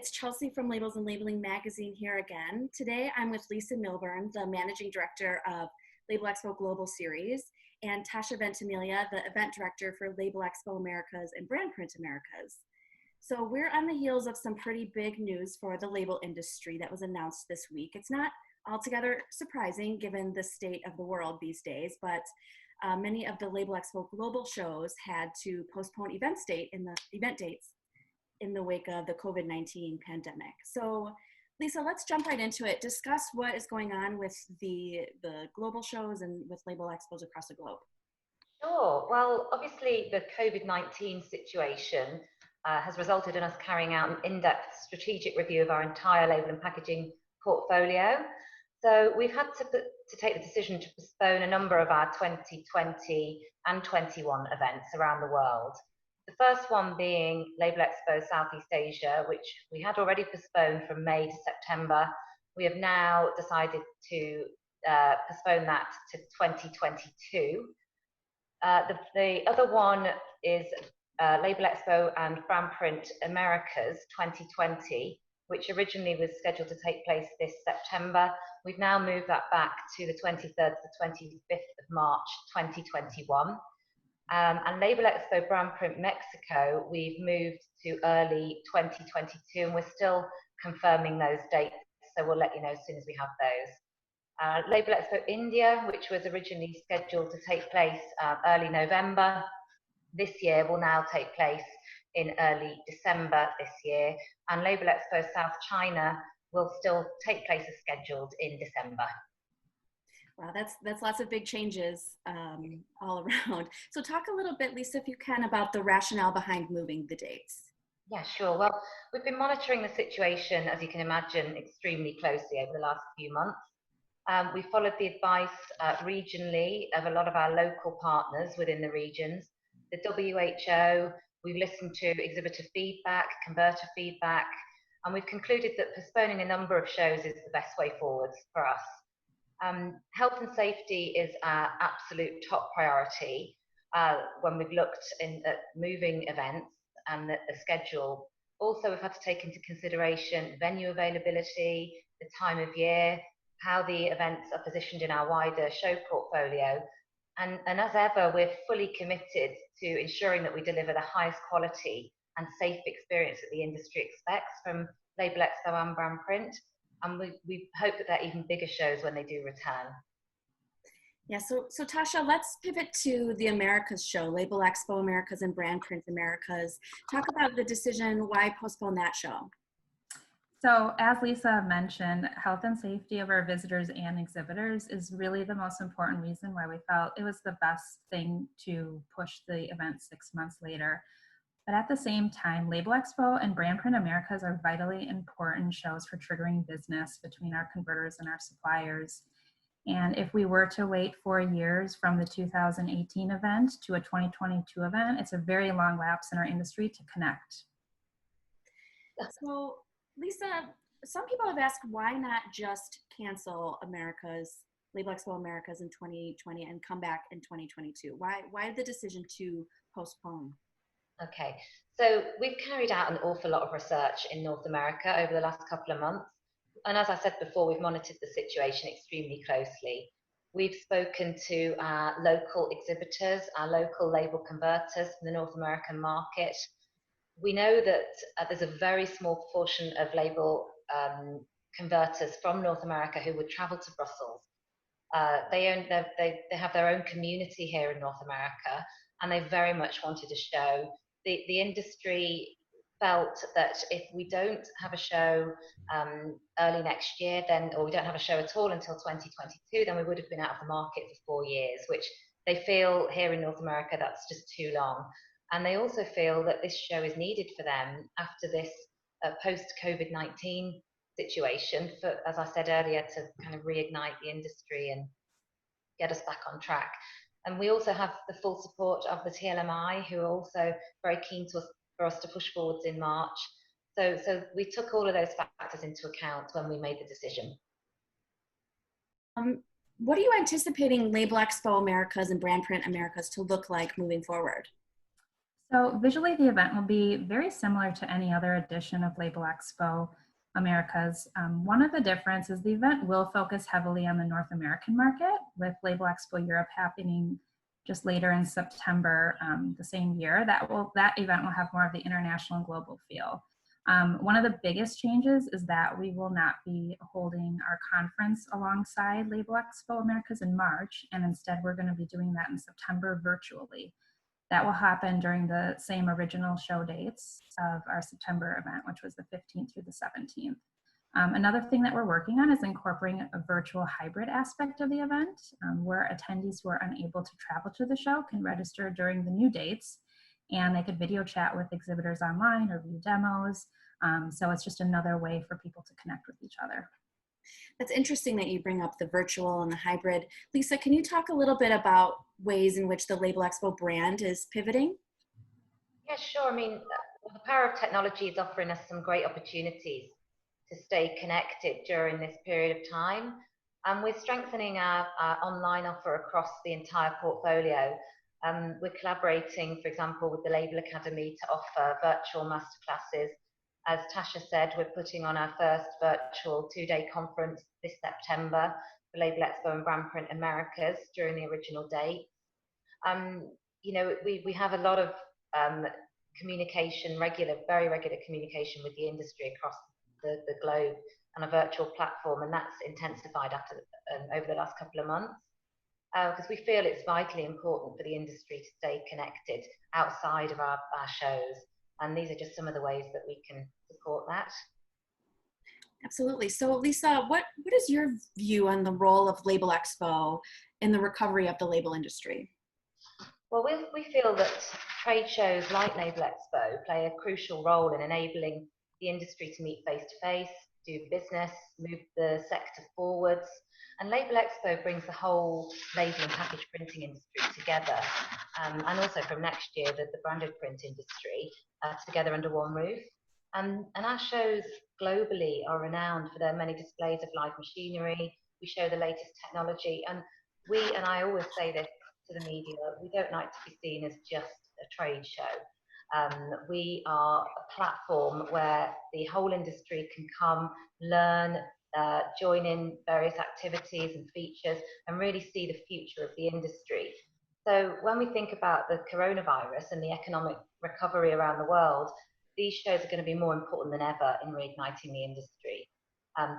it's Chelsea from Labels and Labeling Magazine here again. Today I'm with Lisa Milburn, the Managing Director of Labelexpo Global Series, and Tasha Ventimiglia, the Event Director for Labelexpo Americas and Brand Print Americas. So we're on the heels of some pretty big news for the label industry that was announced this week. It's not altogether surprising given the state of the world these days, but many of the Labelexpo Global shows had to postpone event dates in the wake of the COVID-19 pandemic. So Lisa, let's jump right into it. Discuss what is going on with the global shows and with Label Expos across the globe. Sure. Well, obviously the COVID-19 situation has resulted in us carrying out an in-depth strategic review of our entire label and packaging portfolio. So we've had to take the decision to postpone a number of our 2020 and 21 events around the world. The first one being Labelexpo Southeast Asia, which we had already postponed from May to September. We have now decided to postpone that to 2022. The other one is Labelexpo and Brand Print Americas 2020, which originally was scheduled to take place this September. We've now moved that back to the 23rd to the 25th of March 2021. And Labelexpo Brand Print Mexico, we've moved to early 2022, and we're still confirming those dates, so we'll let you know as soon as we have those. Labelexpo India, which was originally scheduled to take place early November this year, will now take place in early December this year, and Labelexpo South China will still take place as scheduled in December. Wow, that's lots of big changes all around. So talk a little bit, Lisa, if you can, about the rationale behind moving the dates. Yeah, sure. Well, we've been monitoring the situation, as you can imagine, extremely closely over the last few months. We followed the advice regionally of a lot of our local partners within the regions. The WHO, we've listened to exhibitor feedback, converter feedback, and we've concluded that postponing a number of shows is the best way forwards for us. Health and safety is our absolute top priority when we've looked at moving events and the schedule. Also, we've had to take into consideration venue availability, the time of year, how the events are positioned in our wider show portfolio. And as ever, we're fully committed to ensuring that we deliver the highest quality and safe experience that the industry expects from Labelexpo and Brand Print. And we hope that they're even bigger shows when they do return. Yeah, so Tasha, let's pivot to the Americas show, Labelexpo Americas and Brand Print Americas. Talk about the decision, why postpone that show? So as Lisa mentioned, health and safety of our visitors and exhibitors is really the most important reason why we felt it was the best thing to push the event 6 months later. But at the same time, Labelexpo and Brand Print Americas are vitally important shows for triggering business between our converters and our suppliers. And if we were to wait 4 years from the 2018 event to a 2022 event, it's a very long lapse in our industry to connect. So Lisa, some people have asked why not just cancel Labelexpo Americas in 2020 and come back in 2022? Why the decision to postpone? Okay, so we've carried out an awful lot of research in North America over the last couple of months. And as I said before, we've monitored the situation extremely closely. We've spoken to our local exhibitors, our local label converters in the North American market. We know that there's a very small proportion of label converters from North America who would travel to Brussels. They have their own community here in North America, and they very much wanted a show. The industry felt that if we don't have a show early next year, or we don't have a show at all until 2022, then we would have been out of the market for 4 years, which they feel here in North America that's just too long. And they also feel that this show is needed for them after this post-COVID-19 situation, for, as I said earlier, to kind of reignite the industry and get us back on track. And we also have the full support of the TLMI, who are also very keen for us to push forwards in March. So we took all of those factors into account when we made the decision. What are you anticipating Labelexpo Americas and Brand Print Americas to look like moving forward? So visually, the event will be very similar to any other edition of Labelexpo Americas. One of the differences, the event will focus heavily on the North American market, with Labelexpo Europe happening just later in September the same year. That event will have more of the international and global feel. One of the biggest changes is that we will not be holding our conference alongside Labelexpo Americas in March, and instead we're going to be doing that in September virtually. That will happen during the same original show dates of our September event, which was the 15th through the 17th. Another thing that we're working on is incorporating a virtual hybrid aspect of the event, where attendees who are unable to travel to the show can register during the new dates, and they could video chat with exhibitors online or view demos. So it's just another way for people to connect with each other. That's interesting that you bring up the virtual and the hybrid. Lisa, can you talk a little bit about ways in which the Labelexpo brand is pivoting? Yeah, sure. I mean, the power of technology is offering us some great opportunities to stay connected during this period of time. And we're strengthening our online offer across the entire portfolio. We're collaborating, for example, with the Label Academy to offer virtual masterclasses. As Tasha said, we're putting on our first virtual 2-day conference this September for Labelexpo and Brandprint Americas during the original date. You know, we have a lot of communication, very regular communication with the industry across the globe on a virtual platform, and that's intensified over the last couple of months, because we feel it's vitally important for the industry to stay connected outside of our shows, and these are just some of the ways that we can support that. Absolutely. So Lisa, what is your view on the role of Labelexpo in the recovery of the label industry? Well, we feel that trade shows like Labelexpo play a crucial role in enabling the industry to meet face-to-face, do business, move the sector forwards. And Labelexpo brings the whole label and package printing industry together, and also from next year, the branded print industry together under one roof. And our shows globally are renowned for their many displays of live machinery. We show the latest technology, and I always say this to the media, we don't like to be seen as just a trade show. We are a platform where the whole industry can come, learn, join in various activities and features, and really see the future of the industry. So when we think about the coronavirus and the economic recovery around the world, these shows are going to be more important than ever in reigniting the industry.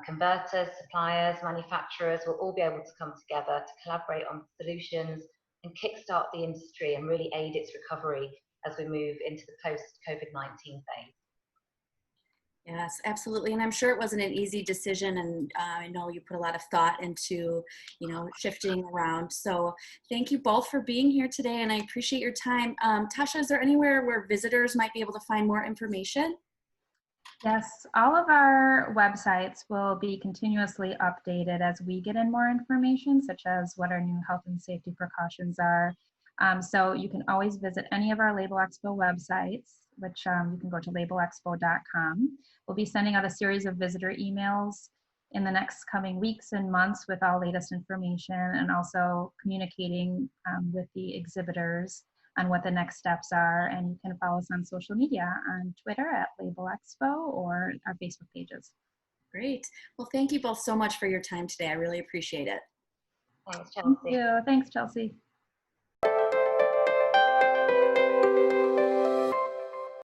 Converters, suppliers, manufacturers will all be able to come together to collaborate on solutions and kickstart the industry and really aid its recovery as we move into the post-COVID-19 phase. Yes, absolutely. And I'm sure it wasn't an easy decision, and I know you put a lot of thought into, shifting around. So thank you both for being here today, and I appreciate your time. Tasha, is there anywhere where visitors might be able to find more information? Yes, all of our websites will be continuously updated as we get in more information, such as what our new health and safety precautions are. So you can always visit any of our Labelexpo websites, which you can go to labelexpo.com. We'll be sending out a series of visitor emails in the next coming weeks and months with all latest information, and also communicating with the exhibitors on what the next steps are. And you can follow us on social media on Twitter at Labelexpo or our Facebook pages. Great. Well, thank you both so much for your time today. I really appreciate it. Thanks, Chelsea. Thank you. Thanks, Chelsea.